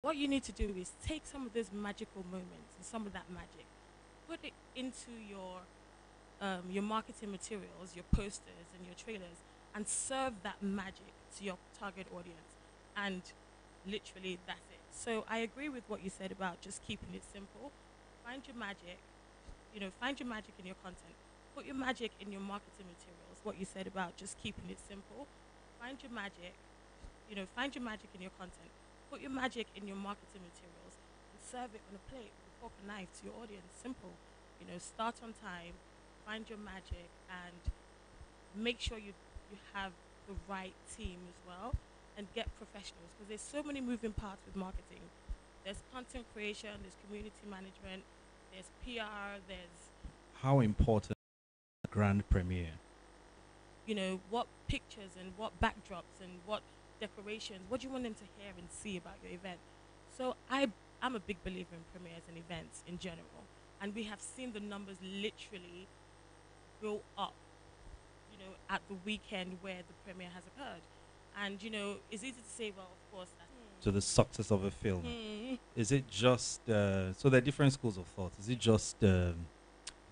what you need to do is take some of those magical moments and some of that magic, put it into your marketing materials, your posters, and your trailers, and serve that magic to your target audience. And literally, that's it. So I agree with what you said about just keeping it simple. Find your magic, find your magic in your content. Put your magic in your marketing materials. What you said about just keeping it simple. Find your magic, find your magic in your content. Put your magic in your marketing materials and serve it on a plate with a fork and knife to your audience. Simple. Start on time, find your magic, and make sure you have the right team as well, and get professionals, because there's so many moving parts with marketing. There's content creation, there's community management, there's PR, there's How important grand premiere? what pictures and what backdrops and what decorations, what do you want them to hear and see about your event. So I'm a big believer in premieres and events in general, and we have seen the numbers literally go up, at the weekend where the premiere has occurred. And it's easy to say, well, of course, that's To the success of a film? mm, Is it just so there are different schools of thought? Is it just a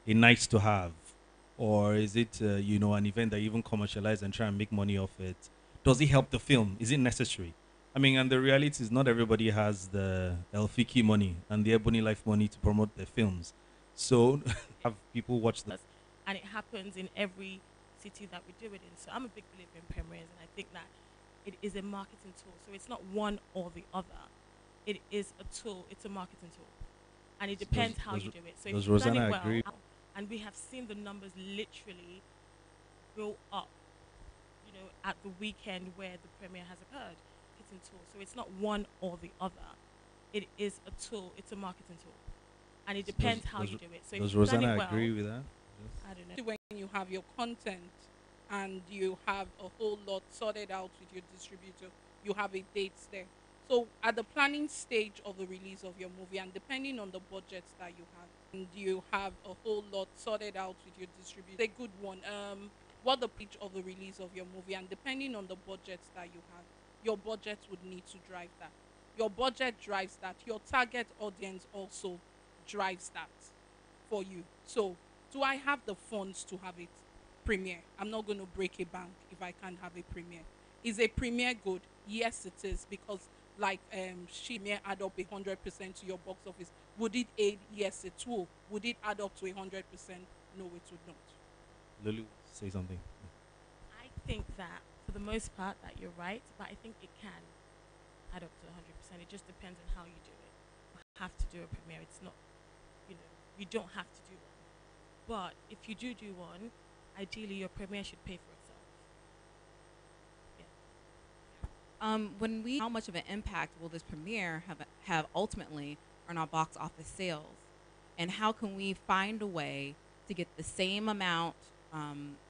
nice to have, or is it an event that you even commercialize and try and make money off it? Does it help the film? Is it necessary? I mean, and the reality is not everybody has the Elfiki money and the Ebony Life money to promote their films. So have people watch the us, and it happens in every city that we do it in. So I'm a big believer in premieres, and I think that it is a marketing tool. So it's not one or the other. It is a tool. It's a marketing tool, and it depends how you do it. So if does you've done Rosanna it well, agree? and we have seen the numbers literally go up, at the weekend where the premiere has occurred. Marketing tool. So it's not one or the other. It is a tool. It's a marketing tool, and it depends how does, you do it. So if does you've done Rosanna it well, agree with that? I don't know. When you have your content and you have a whole lot sorted out with your distributor, you have a date there. So at the planning stage of the release of your movie, and depending on the budget that you have, and you have a whole lot sorted out with your distributor, a good one. What the pitch of the release of your movie, and depending on the budget that you have, your budget would need to drive that. Your budget drives that. Your target audience also drives that for you. So, do I have the funds to have it premiere? I'm not going to break a bank if I can't have a premiere. Is a premiere good? Yes, it is, because like she may add up 100% to your box office. Would it aid? Yes, it will. Would it add up to 100%? No, it would not. Lulu, say something. I think that for the most part that you're right, but I think it can add up to 100%. It just depends on how you do it. You have to do a premiere. It's not, you don't have to do one. But if you do one, ideally your premiere should pay for itself. When we how much of an impact will this premiere have ultimately on our box office sales, and how can we find a way to get the same amount,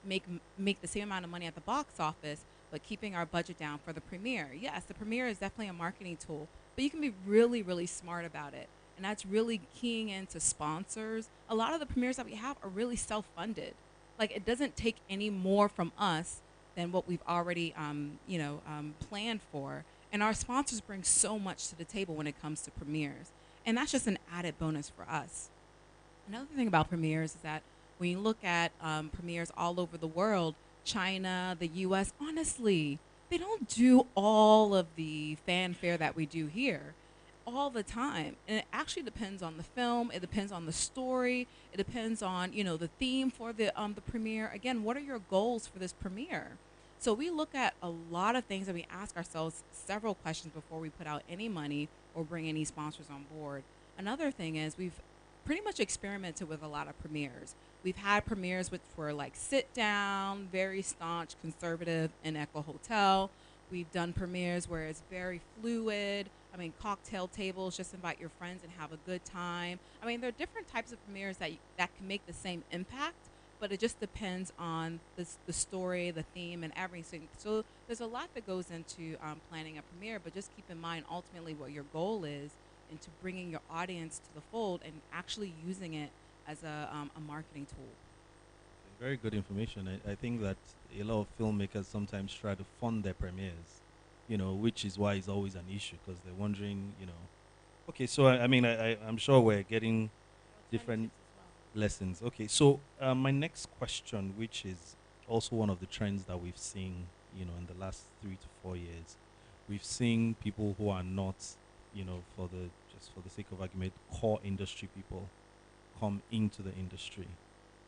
make the same amount of money at the box office, but keeping our budget down for the premiere? Yes, the premiere is definitely a marketing tool, but you can be really, really smart about it, and that's really keying into sponsors. A lot of the premieres that we have are really self-funded. Like, it doesn't take any more from us than what we've already, planned for. And our sponsors bring so much to the table when it comes to premieres. And that's just an added bonus for us. Another thing about premieres is that when you look at premieres all over the world, China, the US, honestly, they don't do all of the fanfare that we do here all the time. And it actually depends on the film, it depends on the story, it depends on, the theme for the premiere. Again, what are your goals for this premiere? So we look at a lot of things, and we ask ourselves several questions before we put out any money or bring any sponsors on board. Another thing is we've pretty much experimented with a lot of premieres. We've had premieres which were like sit down, very staunch, conservative in Echo Hotel. We've done premieres where it's very fluid. I mean, cocktail tables, just invite your friends and have a good time. I mean, there are different types of premieres that can make the same impact, but it just depends on the story, the theme, and everything. So there's a lot that goes into planning a premiere, but just keep in mind ultimately what your goal is into bringing your audience to the fold and actually using it as a marketing tool. Very good information. I think that a lot of filmmakers sometimes try to fund their premieres, which is why it's always an issue, because they're wondering, Okay, so I'm sure we're getting different Alternatives as well. lessons. Okay, so my next question, which is also one of the trends that we've seen, in the last 3 to 4 years, we've seen people who are not, for the just for the sake of argument, core industry people come into the industry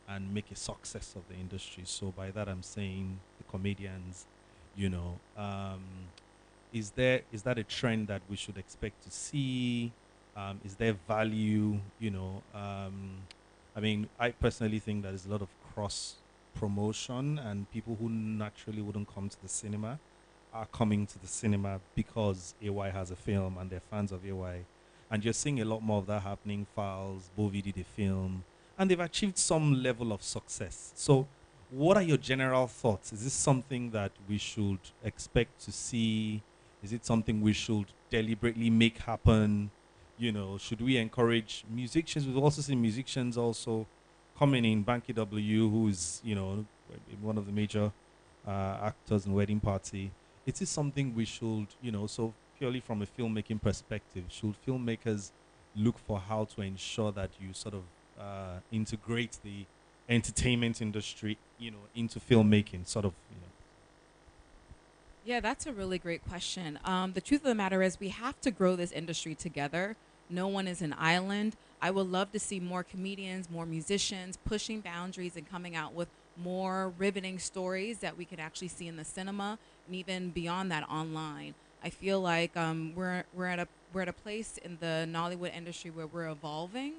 and make a success of the industry. So by that I'm saying the comedians, you know, is that a trend that we should expect to see? Is there value? I personally think that there's a lot of cross promotion, and people who naturally wouldn't come to the cinema are coming to the cinema because AY has a film and they're fans of AY. And you're seeing a lot more of that happening. Files, Bovi did a film, and they've achieved some level of success. So, what are your general thoughts? Is this something that we should expect to see? Is it something we should deliberately make happen? Should we encourage musicians? We've also seen musicians also coming in. Banky W, who's one of the major actors in Wedding Party. It is something we should, so purely from a filmmaking perspective, should filmmakers look for how to ensure that you sort of integrate the entertainment industry, into filmmaking, sort of. Yeah, that's a really great question. The truth of the matter is, we have to grow this industry together. No one is an island. I would love to see more comedians, more musicians pushing boundaries and coming out with more riveting stories that we could actually see in the cinema and even beyond that online. I feel like we're at a place in the Nollywood industry where we're evolving.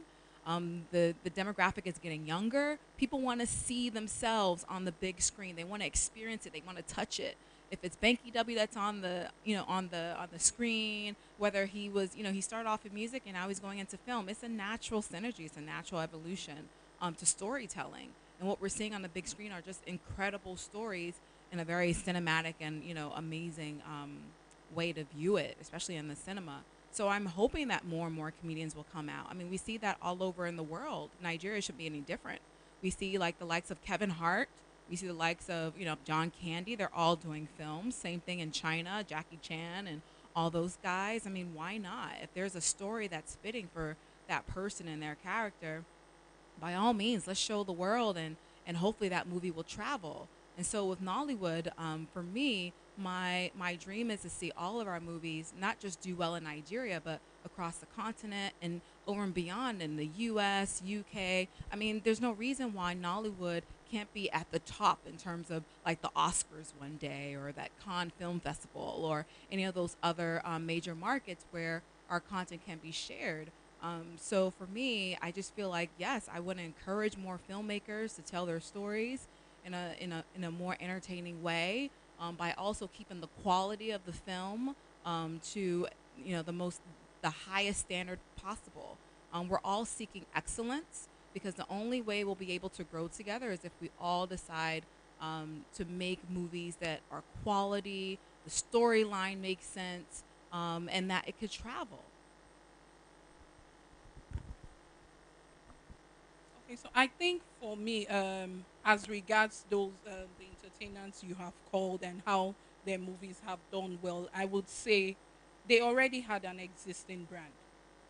The demographic is getting younger. People want to see themselves on the big screen. They want to experience it. They want to touch it. If it's Banky W that's on the on the screen, whether he was he started off in music and now he's going into film, it's a natural synergy. It's a natural evolution to storytelling. And what we're seeing on the big screen are just incredible stories in a very cinematic and amazing way to view it, especially in the cinema. So I'm hoping that more and more comedians will come out. I mean, we see that all over in the world. Nigeria shouldn't be any different. We see like the likes of Kevin Hart. We see the likes of John Candy. They're all doing films. Same thing in China, Jackie Chan and all those guys. I mean, why not? If there's a story that's fitting for that person and their character, by all means, let's show the world, and hopefully that movie will travel. And so with Nollywood, for me, my dream is to see all of our movies not just do well in Nigeria, but across the continent and over and beyond in the U.S., UK. I mean, there's no reason why Nollywood can't be at the top in terms of like the Oscars one day or that Cannes Film Festival or any of those other major markets where our content can be shared. So for me, I just feel like yes, I want to encourage more filmmakers to tell their stories in a more entertaining way, by also keeping the quality of the film to the highest standard possible. We're all seeking excellence because the only way we'll be able to grow together is if we all decide to make movies that are quality, the storyline makes sense, and that it could travel. Okay, so I think for me, as regards those the entertainers you have called and how their movies have done well, I would say they already had an existing brand.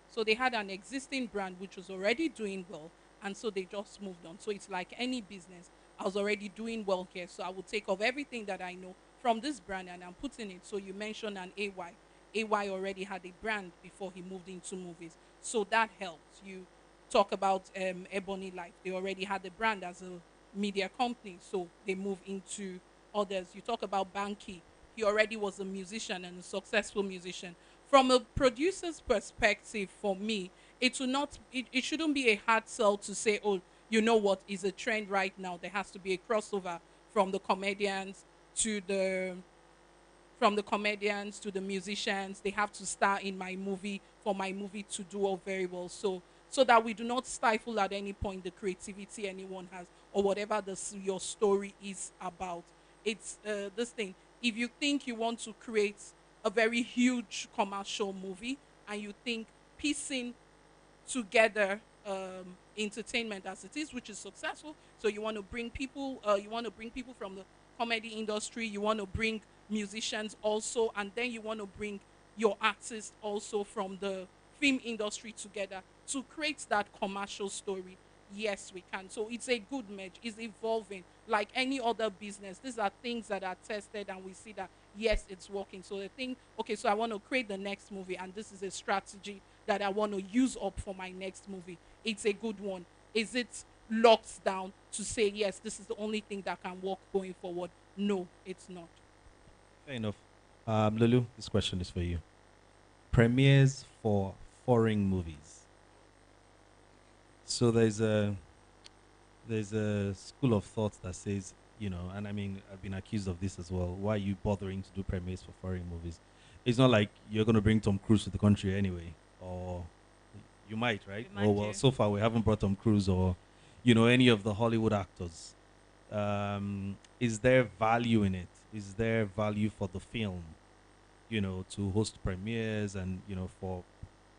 So they had an existing brand which was already doing well, and so they just moved on. So it's like any business. I was already doing well here, so I would take off everything that I know from this brand and I'm putting it. So you mentioned an AY. AY already had a brand before he moved into movies, so that helped. You talk about Ebony Life. They already had a brand as a media company, so they move into others. You talk about Banky. He already was a musician and a successful musician. From a producer's perspective, for me, it shouldn't be a hard sell to say, oh, you know what is a trend right now. There has to be a crossover from the comedians to the the musicians. They have to star in my movie for my movie to do all very well. So that we do not stifle at any point the creativity anyone has or whatever your story is about. It's this thing. If you think you want to create a very huge commercial movie and you think piecing together entertainment as it is, which is successful. So you want to bring people from the comedy industry, you want to bring musicians also, and then you want to bring your artists also from the film industry together to create that commercial story. Yes, we can. So it's a good merge. It's evolving like any other business. These are things that are tested and we see that yes, it's working. So the thing, okay, so I want to create the next movie, and this is a strategy that I want to use up for my next movie. It's a good one. Is it locked down to say yes, this is the only thing that can work going forward? No, it's not. Fair enough. Lulu, this question is for you. Premieres for foreign movies. So there's a school of thought that says, and I mean, I've been accused of this as well. Why are you bothering to do premieres for foreign movies? It's not like you're going to bring Tom Cruise to the country anyway, or you might, right? We might Oh, well, do. so far we haven't brought Tom Cruise or, any of the Hollywood actors. Is there value in it? Is there value for the film, to host premieres and, for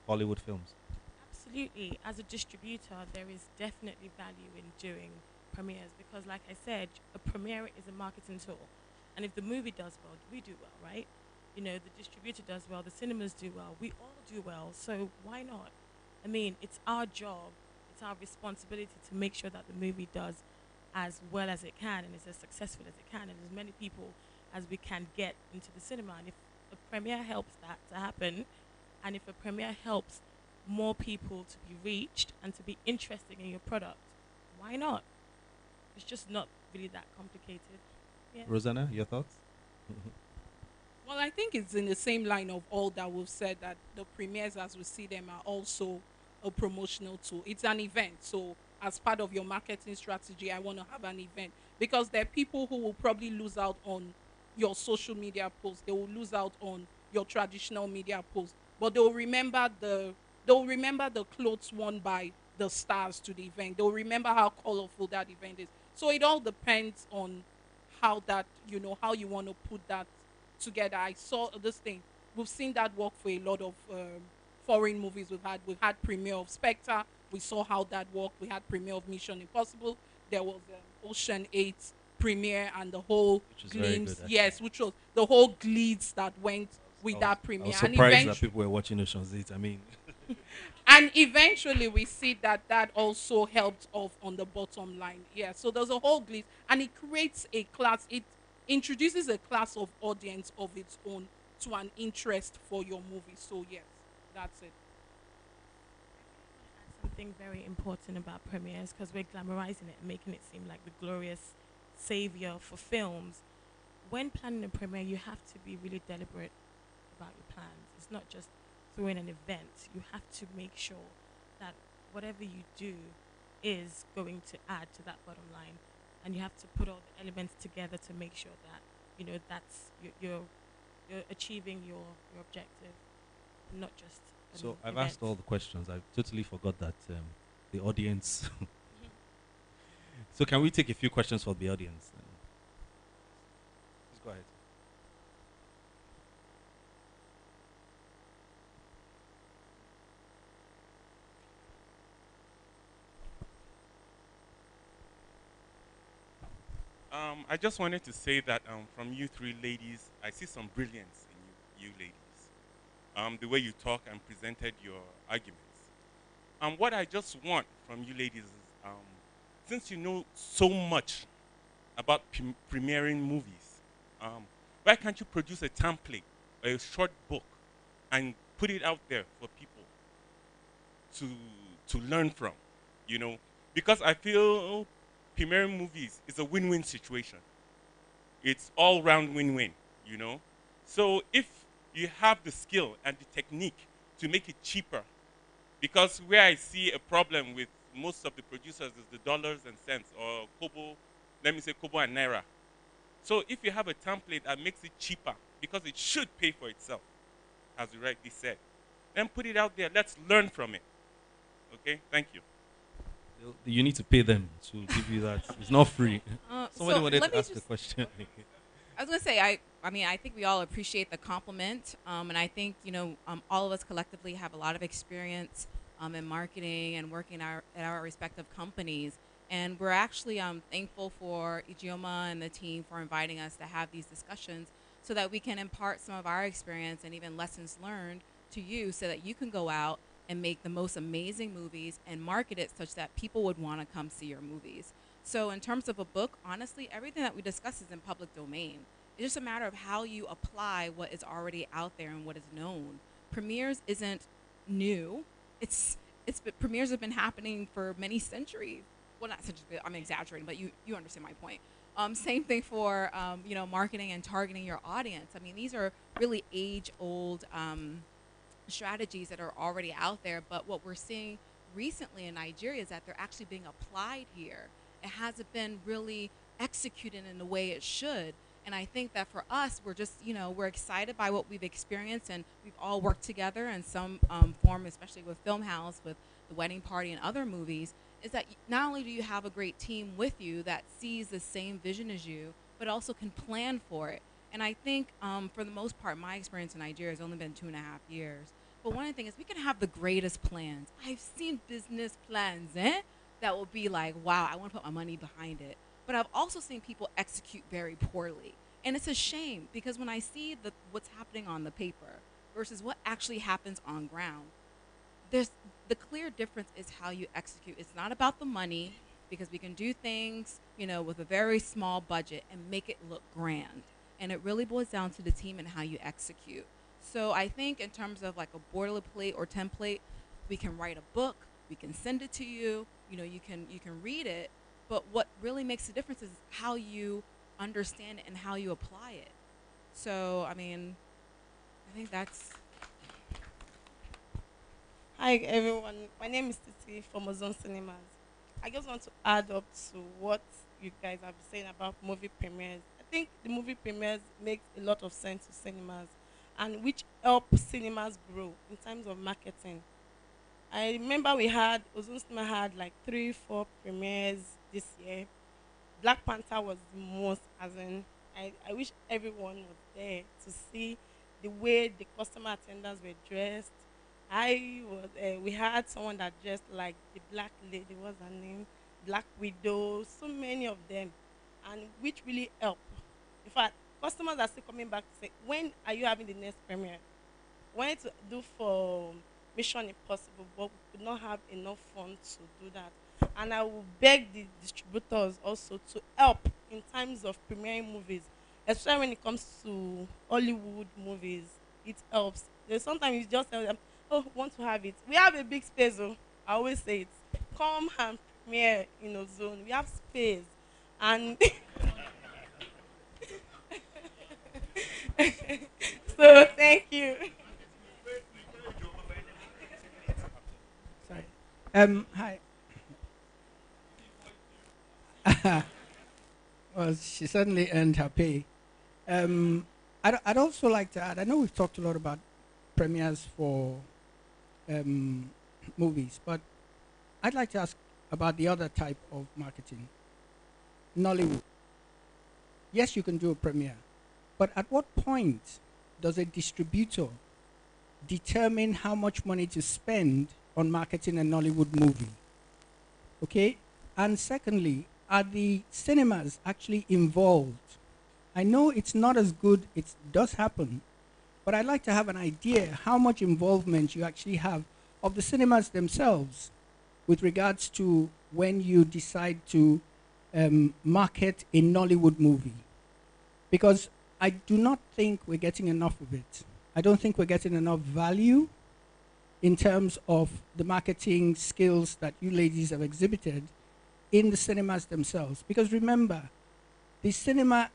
Hollywood films? Absolutely. As a distributor, there is definitely value in doing premieres because, like I said, a premiere is a marketing tool. And if the movie does well, we do well, right? The distributor does well, the cinemas do well, we all do well. So why not? I mean, it's our job, it's our responsibility to make sure that the movie does as well as it can and is as successful as it can and as many people as we can get into the cinema. And if a premiere helps that to happen, and if a premiere helps more people to be reached and to be interested in your product, why not? It's just not really that complicated. Yeah. Rosanna, your thoughts? Well, I think it's in the same line of all that we've said, that the premieres as we see them are also a promotional tool. It's an event. So as part of your marketing strategy, I want to have an event because there are people who will probably lose out on your social media posts. They will lose out on your traditional media posts, but they'll remember the clothes worn by the stars to the event. They'll remember how colorful that event is. So it all depends on how that how you want to put that together. I saw this thing. We've seen that work for a lot of foreign movies. We've had premiere of Spectre. We saw how that worked. We had premiere of Mission Impossible. There was Ocean 8 premiere and the whole Which is very good, glimpse. actually. Yes, which was the whole glitz that went with I was, that I premiere. was And surprised that people were watching Ocean's 8. I mean, and eventually we see that that also helped off on the bottom line. Yeah, so there's a whole glitch and it creates a class. It introduces a class of audience of its own to an interest for your movie. So yes, that's it. Something very important about premieres because we're glamorizing it and making it seem like the glorious savior for films. When planning a premiere, you have to be really deliberate about your plans. It's not just throwing an event. You have to make sure that whatever you do is going to add to that bottom line, and you have to put all the elements together to make sure that that's you're achieving your objective, not just an so I've event. asked all the questions. I totally forgot that the audience. So can we take a few questions for the audience? Please go ahead. I just wanted to say that from you three ladies, I see some brilliance in you ladies. The way you talk and presented your arguments. What I just want from you ladies is, since you know so much about premiering movies, why can't you produce a template, a short book, and put it out there for people to learn from? You know, because I feel premiering movies is a win-win situation. It's all round win-win, you know. So if you have the skill and the technique to make it cheaper, because where I see a problem with most of the producers is the dollars and cents or kobo, let me say kobo and naira. So if you have a template that makes it cheaper, because it should pay for itself, as you rightly said, then put it out there. Let's learn from it. Okay, thank you. You need to pay them to give you that. It's not free. Somebody So wanted let to me ask a just question. I was gonna say, I mean, I think we all appreciate the compliment, and I think all of us collectively have a lot of experience in marketing and working at our respective companies, and we're actually thankful for Ijeoma and the team for inviting us to have these discussions, so that we can impart some of our experience and even lessons learned to you, so that you can go out and make the most amazing movies and market it such that people would want to come see your movies. So, in terms of a book, honestly, everything that we discuss is in public domain. It's just a matter of how you apply what is already out there and what is known. Premieres isn't new. Premieres have been happening for many centuries. Well, not centuries. I'm exaggerating, but you understand my point. Same thing for marketing and targeting your audience. I mean, these are really age old strategies that are already out there. But what we're seeing recently in Nigeria is that they're actually being applied here. It hasn't been really executed in the way it should. And I think that for us, we're just, we're excited by what we've experienced, and we've all worked together in some form, especially with Film House, with The Wedding Party and other movies, is that not only do you have a great team with you that sees the same vision as you, but also can plan for it. And I think for the most part, my experience in Nigeria has only been 2.5 years. But one of the things is we can have the greatest plans. I've seen business plans, that will be like, wow, I want to put my money behind it. But I've also seen people execute very poorly. And it's a shame because when I see what's happening on the paper versus what actually happens on ground, there's the clear difference is how you execute. It's not about the money because we can do things, with a very small budget and make it look grand. And it really boils down to the team and how you execute. So I think in terms of like a boilerplate or template, we can write a book, we can send it to you, you can read it, but what really makes the difference is how you understand it and how you apply it. So, I mean, I think that's... Hi everyone, my name is Titi from Ozone Cinemas. I just want to add up to what you guys have been saying about movie premieres. I think the movie premieres makes a lot of sense to cinemas, and which help cinemas grow in terms of marketing. I remember Ozone Cinema had like 3, 4 premieres this year. Black Panther was the most, as in, I wish everyone was there to see the way the customer attendants were dressed. We had someone that dressed like the black lady, what's her name? Black Widow, so many of them, and which really helped. In fact, customers are still coming back to say, when are you having the next premiere? Wanted to do for Mission Impossible, but we could not have enough funds to do that. And I will beg the distributors also to help in times of premiering movies, especially when it comes to Hollywood movies. It helps. There's sometimes you just tell them, "Oh, want to have it? We have a big space. Oh, I always say it. Come and premiere in a zone. We have space." And so, thank you. Sorry. Hi. Well, she certainly earned her pay. I'd also like to add, I know we've talked a lot about premieres for movies, but I'd like to ask about the other type of marketing, Nollywood. Yes, you can do a premiere, but at what point does a distributor determine how much money to spend on marketing a Nollywood movie? Okay? And secondly, are the cinemas actually involved? I know it's not as good, it does happen, but I'd like to have an idea how much involvement you actually have of the cinemas themselves with regards to when you decide to market a Nollywood movie. Because I do not think we're getting enough of it. I don't think we're getting enough value in terms of the marketing skills that you ladies have exhibited in the cinemas themselves. Because remember, the cinemas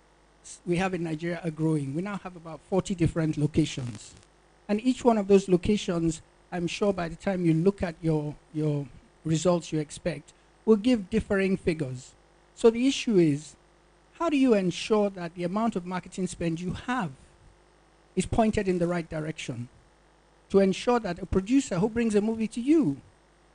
we have in Nigeria are growing. We now have about 40 different locations. And each one of those locations, I'm sure by the time you look at your results you expect, will give differing figures. So the issue is, how do you ensure that the amount of marketing spend you have is pointed in the right direction to ensure that a producer who brings a movie to you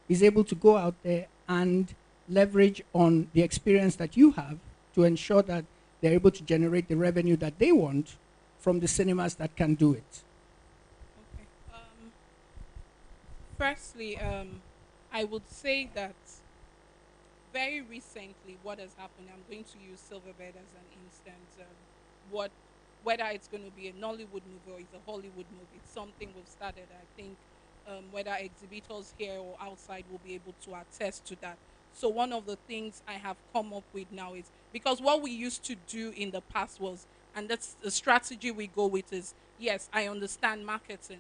is able to go out there and leverage on the experience that you have to ensure that they're able to generate the revenue that they want from the cinemas that can do it? Okay. Firstly, I would say that very recently, what has happened, I'm going to use Silverbed as an instance. Whether it's going to be a Nollywood movie or it's a Hollywood movie, it's something we've started. I think whether exhibitors here or outside will be able to attest to that. So one of the things I have come up with now is, because what we used to do in the past was, and that's the strategy we go with is, yes, I understand marketing.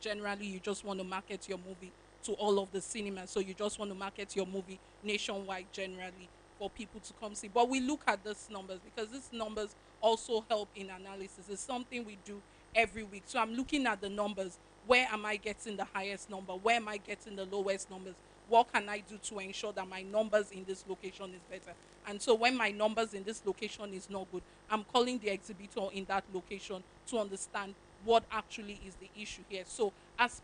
Generally you just want to market your movie to all of the cinemas, so you just want to market your movie nationwide generally for people to come see. But we look at these numbers because these numbers also help in analysis. It's something we do every week. So I'm looking at the numbers. Where am I getting the highest number? Where am I getting the lowest numbers? What can I do to ensure that my numbers in this location is better? And so when my numbers in this location is not good, I'm calling the exhibitor in that location to understand what actually is the issue here. So as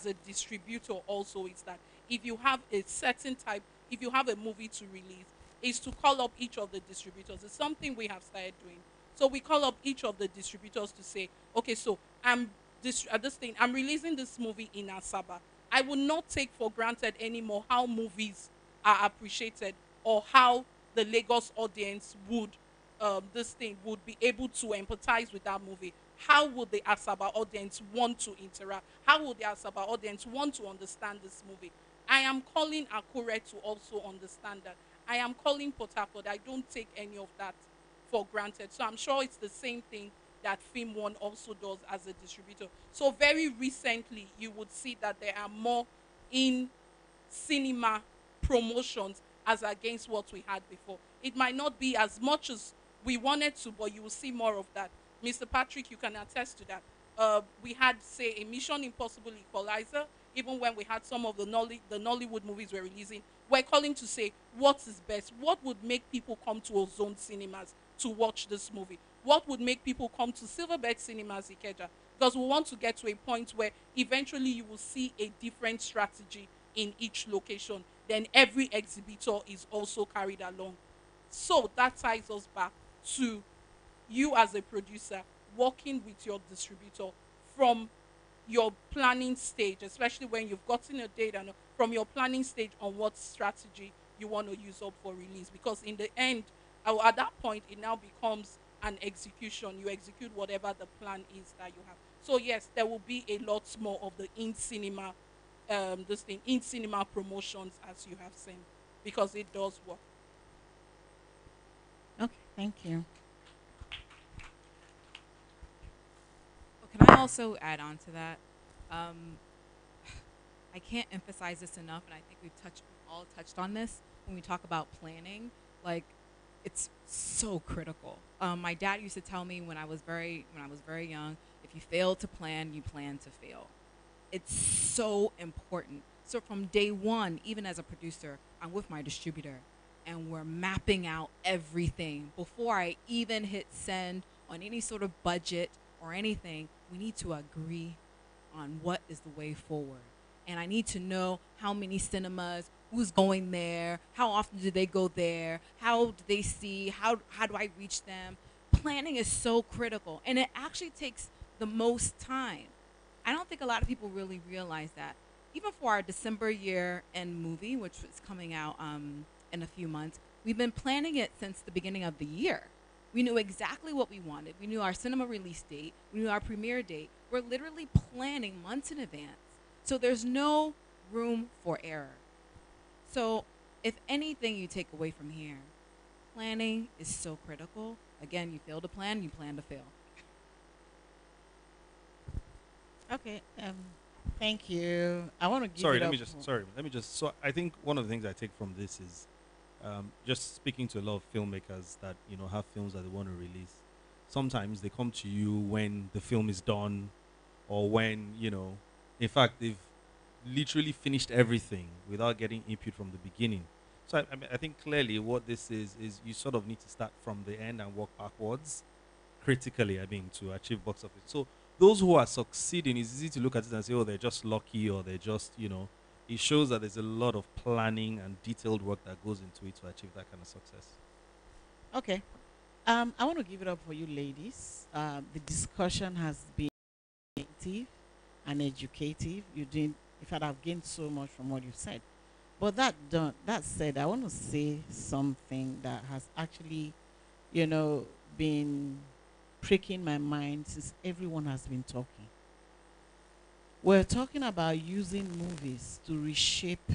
a distributor also, is that if you have a certain type, if you have a movie to release, is to call up each of the distributors. It's something we have started doing. So we call up each of the distributors to say, okay, so I'm releasing this movie in Asaba. I will not take for granted anymore how movies are appreciated, or how the Lagos audience would be able to empathize with that movie. How would the Asaba audience want to interact? How would the Asaba audience want to understand this movie? I am calling Akure to also understand that. I am calling Port Harcourt. I don't take any of that for granted. So I'm sure it's the same thing that Film One also does as a distributor. So very recently, you would see that there are more in cinema promotions as against what we had before. It might not be as much as we wanted to, but you will see more of that. Mr. Patrick, you can attest to that. We had, say, a Mission Impossible Equalizer, even when we had some of the Nollywood movies we're releasing. We're calling to say what is best, what would make people come to Ozone Cinemas to watch this movie, what would make people come to Silverbird Cinemas Ikeja, because we want to get to a point where eventually you will see a different strategy in each location. Then every exhibitor is also carried along. So that ties us back to you as a producer working with your distributor from your planning stage, especially when you've gotten a date, and from your planning stage on what strategy you want to use up for release. Because in the end, at that point, it now becomes an execution. You execute whatever the plan is that you have. So yes, there will be a lot more of the in cinema promotions, as you have seen, because it does work. Okay, thank you. Can I also add on to that? Um, I can't emphasize this enough, and I think we've all touched on this when we talk about planning. Like, it's so critical. My dad used to tell me when I was very young, if you fail to plan, you plan to fail. It's so important. So from day one, even as a producer, I'm with my distributor, and we're mapping out everything before I even hit send on any sort of budget or anything. We need to agree on what is the way forward. And I need to know how many cinemas, who's going there, how often do they go there, how do they see, how do I reach them. Planning is so critical, and it actually takes the most time. I don't think a lot of people really realize that. Even for our December year end movie, which is coming out in a few months, we've been planning it since the beginning of the year. We knew exactly what we wanted. We knew our cinema release date. We knew our premiere date. We're literally planning months in advance. So there's no room for error. So if anything you take away from here, planning is so critical. Again, you fail to plan, you plan to fail. Okay, thank you. I want to give Sorry, it up. let me just. So I think one of the things I take from this is just speaking to a lot of filmmakers that have films that they want to release. Sometimes they come to you when the film is done, or when in fact, they've literally finished everything without getting input from the beginning. So I think clearly what this is you sort of need to start from the end and work backwards critically, to achieve box office. So those who are succeeding, it's easy to look at it and say, oh, they're just lucky, or they're just, it shows that there's a lot of planning and detailed work that goes into it to achieve that kind of success. Okay. I want to give it up for you ladies. The discussion has been active and educative. You didn't, in fact, I've gained so much from what you've said. But that said, I want to say something that has actually, been pricking my mind since everyone has been talking. We're talking about using movies to reshape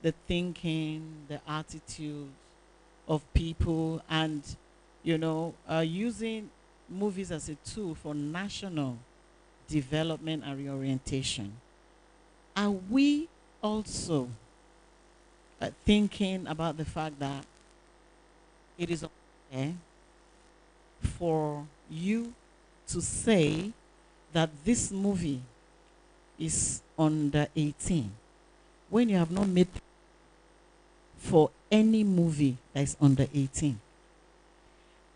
the thinking, the attitude of people, and using movies as a tool for national development and reorientation. Are we also thinking about the fact that it is okay for you to say that this movie is under 18 when you have not made for any movie that is under 18?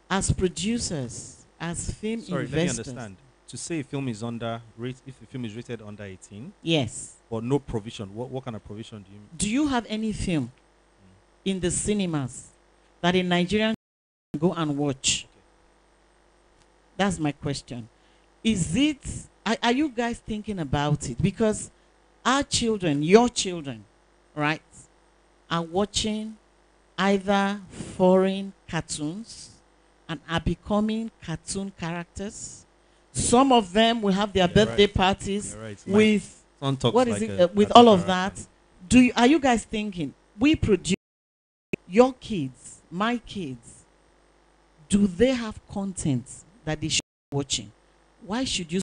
As producers, as film Sorry, investors. let me understand. To say a film is if a film is rated under 18, Yes. but no provision, what kind of provision do you mean? Do you have any film in the cinemas that a Nigerian can go and watch? Okay. That's my question. Are you guys thinking about it? Because our children, your children, right, are watching either foreign cartoons and are becoming cartoon characters. Some of them will have their birthday right. parties Right. with Son talks what is like it with all of that. Are you guys thinking we produce your kids, my kids? Do they have content that they should be watching? Why should you